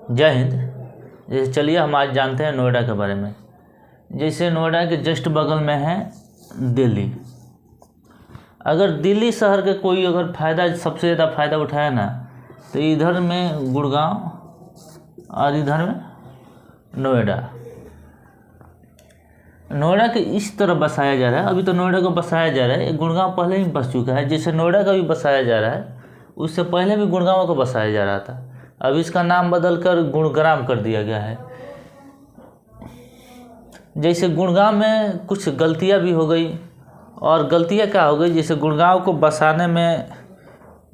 जय हिंद। जैसे चलिए हम आज जानते हैं नोएडा के बारे में। जैसे नोएडा के जस्ट बगल में है दिल्ली। अगर दिल्ली शहर के कोई अगर सबसे ज़्यादा फ़ायदा उठाया ना तो इधर में गुड़गांव और इधर में नोएडा। नोएडा के इस तरफ बसाया जा रहा है। अभी तो नोएडा को बसाया जा रहा है, गुड़गांव पहले ही बस चुका है। जैसे नोएडा का भी बसाया जा रहा है, उससे पहले भी गुड़गांव को बसाया जा रहा था। अब इसका नाम बदलकर गुड़ग्राम कर दिया गया है। जैसे गुड़गांव में कुछ गलतियां भी हो गई। और गलतियां क्या हो गई, जैसे गुड़गांव को बसाने में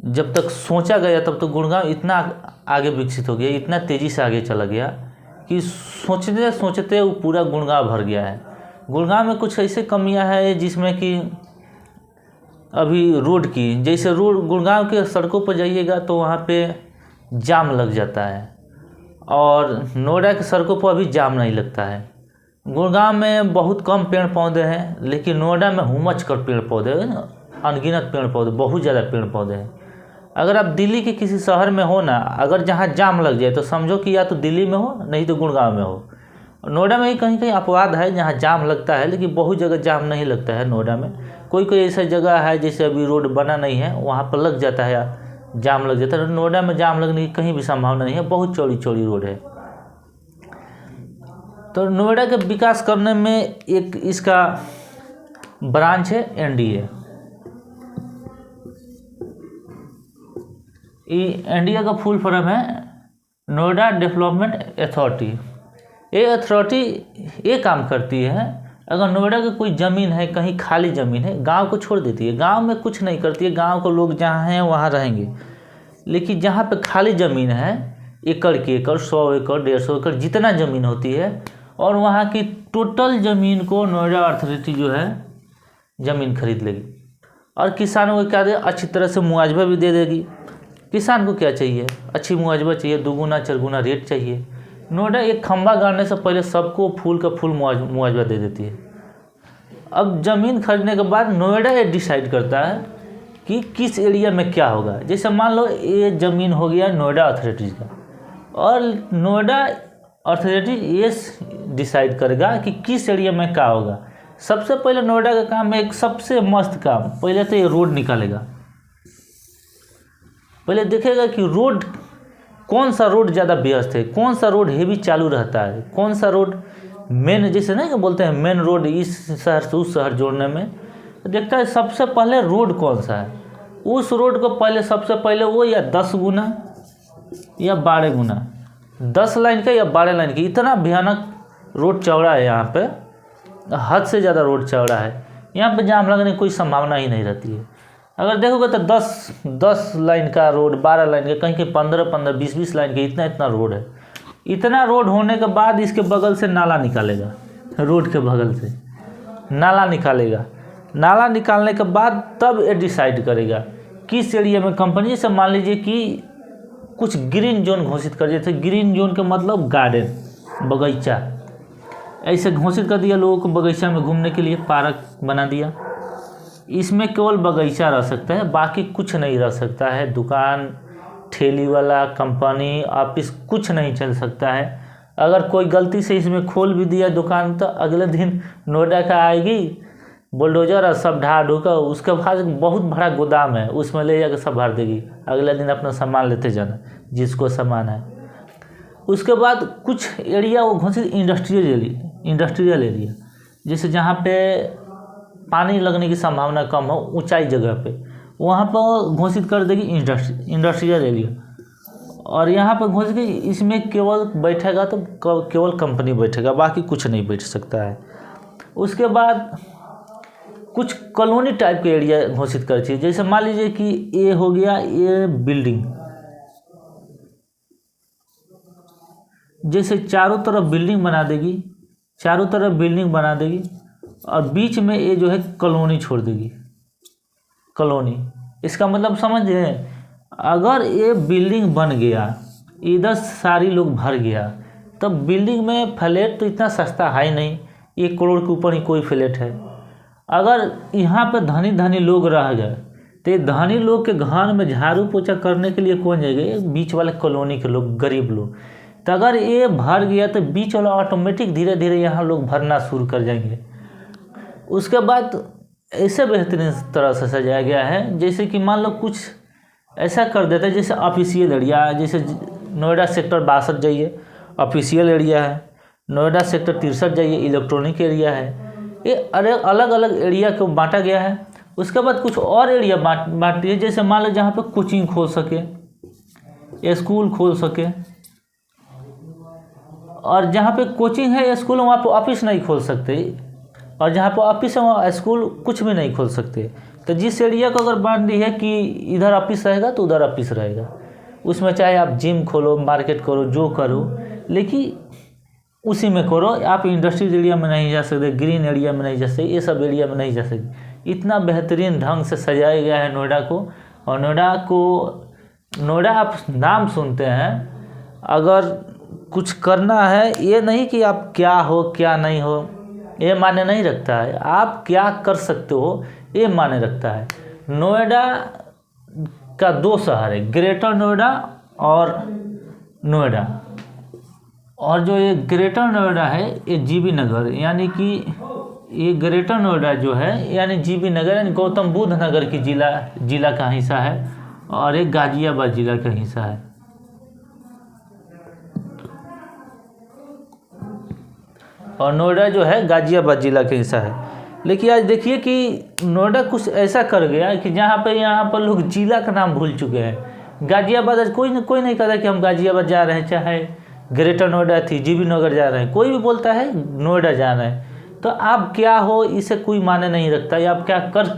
जब तक सोचा गया तब तो गुड़गांव इतना आगे विकसित हो गया, इतना तेज़ी से आगे चला गया कि सोचते सोचते वो पूरा गुड़गांव भर गया है। गुड़गांव में कुछ ऐसे कमियां हैं जिसमें कि अभी रोड की, जैसे रोड गुड़गांव के सड़कों पर जाइएगा तो वहाँ पे जाम लग जाता है और नोएडा के सड़कों पर अभी जाम नहीं लगता है। गुड़गांव में बहुत कम पेड़ पौधे हैं, लेकिन नोएडा में हुमच कर पेड़ पौधे, अनगिनत पेड़ पौधे, बहुत ज़्यादा पेड़ पौधे हैं। अगर आप दिल्ली के किसी शहर में हो ना, अगर जहाँ जाम लग जाए तो समझो कि या तो दिल्ली में हो नहीं तो गुड़गांव में हो। नोएडा में ही कहीं कहीं अपवाद है जहाँ जाम लगता है, लेकिन बहुत जगह जाम नहीं लगता है नोएडा में। कोई कोई ऐसा जगह है जैसे अभी रोड बना नहीं है वहाँ पर लग जाता है, जाम लग जाता है। नोएडा में जाम लगने की कहीं भी संभावना नहीं है, बहुत चौड़ी चौड़ी रोड है। तो नोएडा के विकास करने में एक इसका ब्रांच है एनडीए। एनडीए का फुल फॉर्म है नोएडा डेवलपमेंट अथॉरिटी। ये अथॉरिटी ये काम करती है, अगर नोएडा की कोई ज़मीन है, कहीं खाली ज़मीन है, गांव को छोड़ देती है। गांव में कुछ नहीं करती है, गांव को लोग जहाँ हैं वहाँ रहेंगे। लेकिन जहाँ पे खाली ज़मीन है, एकड़ की एकड़, 100 एकड़, 150 एकड़ जितना ज़मीन होती है, और वहाँ की टोटल ज़मीन को नोएडा अथॉरिटी जो है ज़मीन खरीद लेगी और किसानों को क्या दे, अच्छी तरह से मुआवजा भी दे देगी। किसान को क्या चाहिए, अच्छी मुआवजा चाहिए, 2 गुना 4 गुना रेट चाहिए। नोएडा एक खंभा गाड़ने से पहले सबको फूल का फूल मुआवजा दे देती है। अब ज़मीन खरीदने के बाद नोएडा ये डिसाइड करता है कि किस एरिया में क्या होगा। जैसे मान लो ये ज़मीन हो गया नोएडा अथॉरिटी का, और नोएडा अथॉरिटी ये डिसाइड करेगा कि किस एरिया में क्या होगा। सबसे पहले नोएडा का काम है, एक सबसे मस्त काम, पहले तो ये रोड निकालेगा। पहले देखेगा कि रोड, कौन सा रोड ज़्यादा व्यस्त है, कौन सा रोड हेवी चालू रहता है, कौन सा रोड मेन, जैसे ना कि बोलते हैं मेन रोड इस शहर से उस शहर जोड़ने में, तो देखता है सबसे पहले रोड कौन सा है। उस रोड को पहले सबसे पहले वो या 10 गुना या 12 गुना, 10 लाइन का या 12 लाइन का, इतना भयानक रोड चौड़ा है यहाँ पे, हद से ज़्यादा रोड चौड़ा है। यहाँ पे जाम लगने की कोई संभावना ही नहीं रहती है। अगर देखोगे तो 10 लाइन का रोड, 12 लाइन का, कहीं कहीं 15 20 लाइन का, इतना रोड है। इतना रोड होने के बाद इसके बगल से नाला निकालेगा, रोड के बगल से नाला निकालेगा। नाला निकालने के बाद तब ये डिसाइड करेगा किस एरिया में कंपनी, से मान लीजिए कि कुछ ग्रीन जोन घोषित कर दिए थे। ग्रीन जोन के मतलब गार्डन, बगीचा, ऐसे घोषित कर दिया लोगों को, बगीचा में घूमने के लिए पार्क बना दिया। इसमें केवल बगीचा रह सकता है, बाकी कुछ नहीं रह सकता है। दुकान, ठेली वाला, कंपनी, ऑफिस कुछ नहीं चल सकता है। अगर कोई गलती से इसमें खोल भी दिया दुकान तो अगले दिन नोएडा का आएगी बुलडोजर और सब ढा ढूकर, उसके बाद बहुत बड़ा गोदाम है उसमें ले जाकर सब भर देगी। अगले दिन अपना सामान लेते जाना जिसको सामान है। उसके बाद कुछ एरिया वो घोषित इंडस्ट्रियल एरिया, जैसे जहाँ पे पानी लगने की संभावना कम हो, ऊंचाई जगह पे, वहाँ पर घोषित कर देगी इंडस्ट्रियल एरिया। और यहाँ पर घोषित की इसमें केवल बैठेगा तो केवल कंपनी बैठेगा, बाकी कुछ नहीं बैठ सकता है। उसके बाद कुछ कॉलोनी टाइप के एरिया घोषित कर चाहिए। जैसे मान लीजिए कि ये हो गया, ये बिल्डिंग, जैसे चारों तरफ बिल्डिंग बना देगी, चारों तरफ बिल्डिंग बना देगी और बीच में ये जो है कॉलोनी छोड़ देगी। कॉलोनी, इसका मतलब समझे, अगर ये बिल्डिंग बन गया, इधर सारी लोग भर गया, तब बिल्डिंग में फ्लैट तो इतना सस्ता है ही नहीं, 1 करोड़ के ऊपर ही कोई फ्लैट है। अगर यहाँ पे धनी लोग रह गए तो धनी लोग के घर में झाड़ू पोछा करने के लिए कौन जाएगा? बीच वाले कॉलोनी के लोग, गरीब लोग। तो अगर ये भर गया तो बीच वाला ऑटोमेटिक धीरे धीरे यहाँ लोग भरना शुरू कर जाएंगे। उसके बाद ऐसे बेहतरीन तरह से सजाया गया है, जैसे कि मान लो कुछ ऐसा कर देता है जैसे ऑफिशियल एरिया, जैसे नोएडा सेक्टर 62 जाइए ऑफिशियल एरिया है, नोएडा सेक्टर 63 जाइए इलेक्ट्रॉनिक एरिया है। ये अलग अलग एरिया को बांटा गया है। उसके बाद कुछ और एरिया बांट दिए, जैसे मान लो जहाँ पे कोचिंग खोल सके, स्कूल खोल सके, और जहाँ पे कोचिंग है स्कूल वहाँ पे ऑफिस नहीं खोल सकते, और जहाँ पे ऑफिस है वहाँ स्कूल कुछ भी नहीं खोल सकते। तो जिस एरिया को अगर बांट दी है कि इधर ऑफिस रहेगा तो उधर ऑफिस रहेगा, उसमें चाहे आप जिम खोलो, मार्केट करो, जो करो, लेकिन उसी में करो। आप इंडस्ट्रियल एरिया में नहीं जा सकते, ग्रीन एरिया में नहीं जा सकते, ये सब एरिया में नहीं जा सकते। इतना बेहतरीन ढंग से सजाया गया है नोएडा को। और नोएडा आप नाम सुनते हैं, अगर कुछ करना है, ये नहीं कि आप क्या हो क्या नहीं हो ये मायने नहीं रखता है, आप क्या कर सकते हो ये मायने रखता है। नोएडा का 2 शहर है, ग्रेटर नोएडा और नोएडा। और जो ये ग्रेटर नोएडा है ये जीबी नगर, यानी कि ये ग्रेटर नोएडा जो है यानी जीबी नगर यानी गौतम बुद्ध नगर की जिला का हिस्सा है, और एक गाजियाबाद जिला का हिस्सा है। और नोएडा जो है गाजियाबाद जिला का हिस्सा है। लेकिन आज देखिए कि नोएडा कुछ ऐसा कर गया कि यहाँ पर लोग जिला का नाम भूल चुके हैं। गाजियाबाद आज कोई नहीं कहता कि हम गाजियाबाद जा रहे हैं, चाहे ग्रेटर नोएडा थी जीबी नगर जा रहे हैं, कोई भी बोलता है नोएडा जाना है। तो आप क्या हो इसे कोई माने नहीं रखता, या आप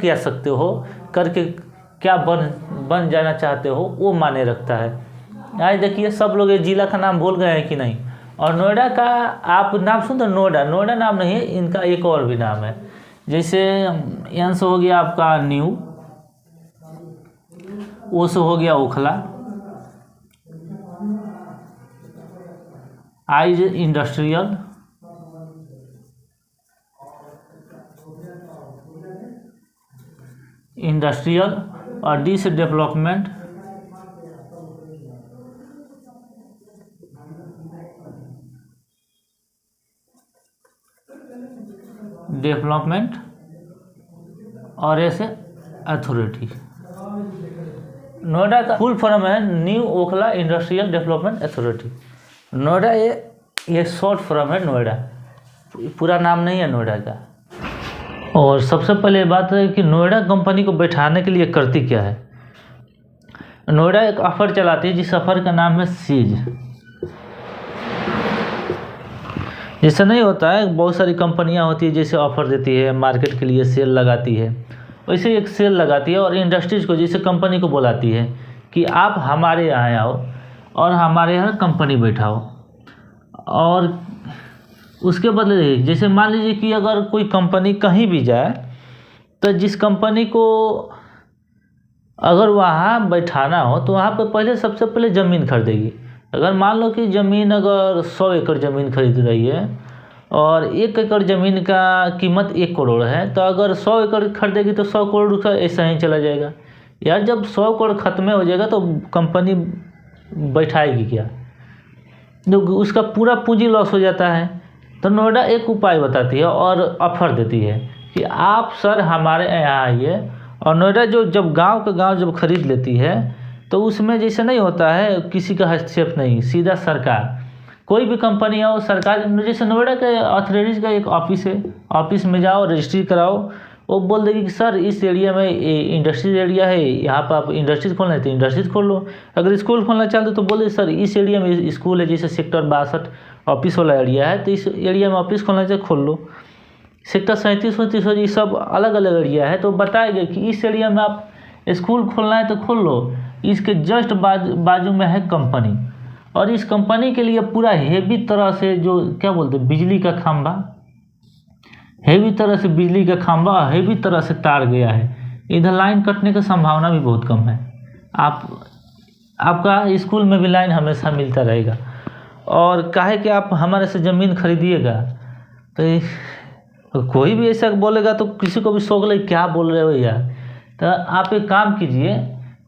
क्या सकते हो, करके क्या बन जाना चाहते हो वो माने रखता है। आज देखिए सब लोग ये जिला का नाम भूल गए हैं कि नहीं। और नोएडा का आप नाम सुनते, नोएडा नाम नहीं है, इनका एक और भी नाम है। जैसे यहाँ से हो गया आपका न्यू, वो से हो गया ओखला, आइज इंडस्ट्रियल, और डी से डेवलपमेंट, और ऐसे अथॉरिटी। नोएडा का फुल फॉर्म है new Okhla industrial development authority. Noida ये शॉर्ट फॉर्म है नोएडा, पूरा नाम नहीं है नोएडा का। और सबसे पहले बात है कि नोएडा कंपनी को बैठाने के लिए करती क्या है। नोएडा एक ऑफर चलाती है, जिस ऑफर का नाम है सीज। जैसे नहीं होता है, बहुत सारी कंपनियां होती है जैसे ऑफर देती है, मार्केट के लिए सेल लगाती है, वैसे एक सेल लगाती है और इंडस्ट्रीज को, जैसे कंपनी को बुलाती है कि आप हमारे यहाँ आओ और हमारे यहाँ कंपनी बैठाओ। और उसके बदले जैसे मान लीजिए कि अगर कोई कंपनी कहीं भी जाए, तो जिस कंपनी को अगर वहाँ बैठाना हो तो वहाँ पर पहले सबसे पहले ज़मीन खरीदेगी। अगर मान लो कि ज़मीन अगर 100 एकड़ ज़मीन खरीद रही है और 1 एकड़ ज़मीन का कीमत 1 करोड़ है, तो अगर 100 एकड़ खरीदेगी तो 100 करोड़ रुपया ऐसा ही चला जाएगा। यार जब 100 करोड़ ख़त्म हो जाएगा तो कंपनी बैठाएगी क्या, जो उसका पूरा पूंजी लॉस हो जाता है। तो नोएडा एक उपाय बताती है और ऑफर देती है कि आप सर हमारे यहाँ आइए। और नोएडा जब गांव का गांव जब खरीद लेती है तो उसमें जैसे नहीं होता है, किसी का हस्तक्षेप नहीं, सीधा सरकार, कोई भी कंपनी आओ सरकार, जैसे नोएडा के अथॉरिटीज़ का एक ऑफिस है, ऑफिस में जाओ रजिस्ट्री कराओ, वो बोल देगी कि सर इस एरिया में इंडस्ट्रियल एरिया है, यहाँ पर आप इंडस्ट्रीज खोलना है तो इंडस्ट्रीज खोल लो। अगर स्कूल खोलना चाहते तो बोले सर इस एरिया में स्कूल है, जैसे सेक्टर 62 ऑफिस वाला एरिया है तो इस एरिया में ऑफिस खोलना चाहिए, खोल लो। सेक्टर 37-39 ये सब अलग अलग एरिया है, तो बताएगा कि इस एरिया में आप स्कूल खोलना है तो खोल लो। इसके जस्ट बाजू में है कंपनी, और इस कंपनी के लिए पूरा हेवी तरह से जो क्या बोलते हैं बिजली का खंभा, हेवी तरह से बिजली का खंभा, हेवी तरह से तार गया है। इधर लाइन कटने की संभावना भी बहुत कम है। आपका स्कूल में भी लाइन हमेशा मिलता रहेगा। और काहे कि आप हमारे से ज़मीन खरीदिएगा तो कोई भी ऐसा बोलेगा तो किसी को भी शौक लगे क्या बोल रहे हो यार। तो आप एक काम कीजिए,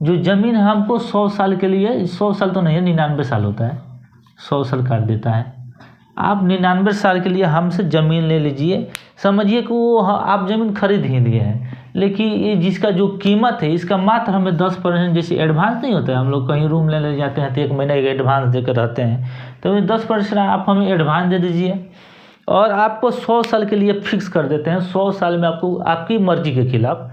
जो ज़मीन हमको 100 साल के लिए, 100 साल तो नहीं है, 99 साल होता है, 100 सरकार देता है। आप 99 साल के लिए हमसे ज़मीन ले लीजिए, समझिए कि वो आप ज़मीन खरीद ही लिए हैं, लेकिन ये जिसका जो कीमत है इसका मात्र हमें 10% जैसे एडवांस नहीं होता है, हम लोग कहीं रूम लेने जाते हैं तो 1 महीने का एडवांस देकर रहते हैं, तो 10% आप हमें एडवांस दे दीजिए और आपको 100 साल के लिए फिक्स कर देते हैं। 100 साल में आपको आपकी मर्जी के खिलाफ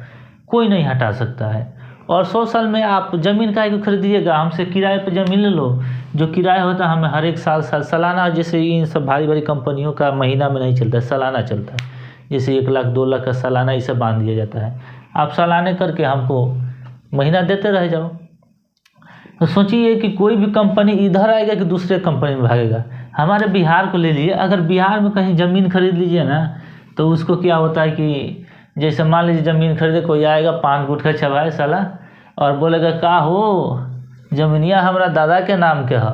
कोई नहीं हटा सकता है। और 100 साल में आप ज़मीन काहे को खरीदिएगा, हमसे किराए पर ज़मीन ले लो, जो किराया होता है हमें हर एक सालाना, जैसे इन सब भारी भारी कंपनियों का महीना में नहीं चलता है, सालाना चलता है, जैसे 1 लाख 2 लाख का सालाना इसे बांध दिया जाता है। आप सालाने करके हमको महीना देते रह जाओ। तो सोचिए कि कोई भी कंपनी इधर आएगा कि दूसरे कंपनी में भागेगा। हमारे बिहार को ले लीजिए, अगर बिहार में कहीं ज़मीन खरीद लीजिए ना, तो उसको क्या होता है कि जैसे मान लीजिए ज़मीन खरीदे, कोई आएगा पान गुटखा चबाए साला और बोलेगा का हो जमीनिया हमारा दादा के नाम के है,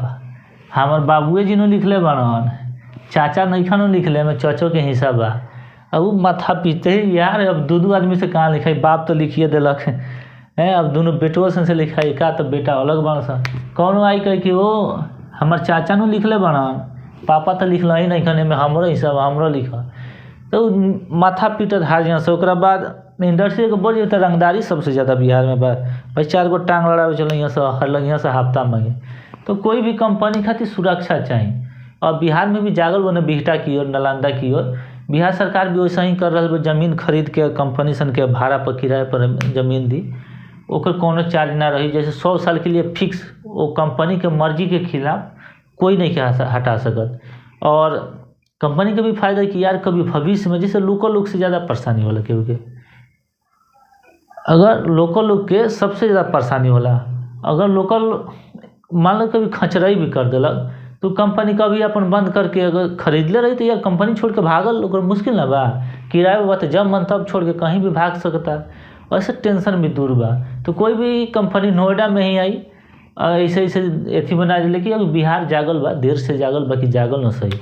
हमार बाबुए जी ने लिखले बनन, चाचा नहीं खानो लिखले में चचो के हिस्सा बा। अब वो माथा पीते ही यार, अब 2 आदमी से कहाँ लिखाई, बाप तो लिखिए दिलक है, अब दोनों बेटों से लिखाई का, तो बेटा अलग बन सा कौन आई कह कि वो हमार चाचा ने लिखले बनन, पापा तो लिखल ही नहीं खाने में हमरो हिस्सा हमरो लिखा, तो माथा पीटत हार यहाँ से। ओकरा बाद इंडस्ट्री के बोलिए तो रंगदारी सबसे ज़्यादा बिहार में बा, भाई 4 गो टांग लड़ा चलो यहाँ से हर लग यहाँ से हफ्ता मांगे। तो कोई भी कंपनी खातिर सुरक्षा चाहिए, और बिहार में भी जागल बने बिहटा की ओर, नालंदा की ओर बिहार सरकार भी वैसा ही कर रहा है। जमीन खरीद के कंपनी सन के भाड़ा पर किराए पर जमीन दी, ओकर कोनो चार्ज ना रही, जैसे 100 साल के लिए फिक्स, वो कंपनी के मर्जी के खिलाफ कोई नहीं हटा सकत। और कंपनी का भी फायदा कि यार कभी भविष्य में जैसे लोकल लोग से ज़्यादा परेशानी होला, क्योंकि अगर लोकल लोग के सबसे ज़्यादा परेशानी होला, अगर लोकल मान लो कभी खचराई भी कर दिलक, तो कंपनी कभी अपन बंद करके अगर खरीद ले रही तो यार कंपनी छोड़ के भागल ओकर मुश्किल ना बा, किराए बा तो जब मन तब छोड़ के कहीं भी भाग सकता है, वैसे टेंशन भी दूर बा। तो कोई भी कंपनी नोएडा में ही आई ऐसे ऐसे एथी बना, लेकिन अभी बिहार जागल बा, देर से जागल, बाकी जागल न सही।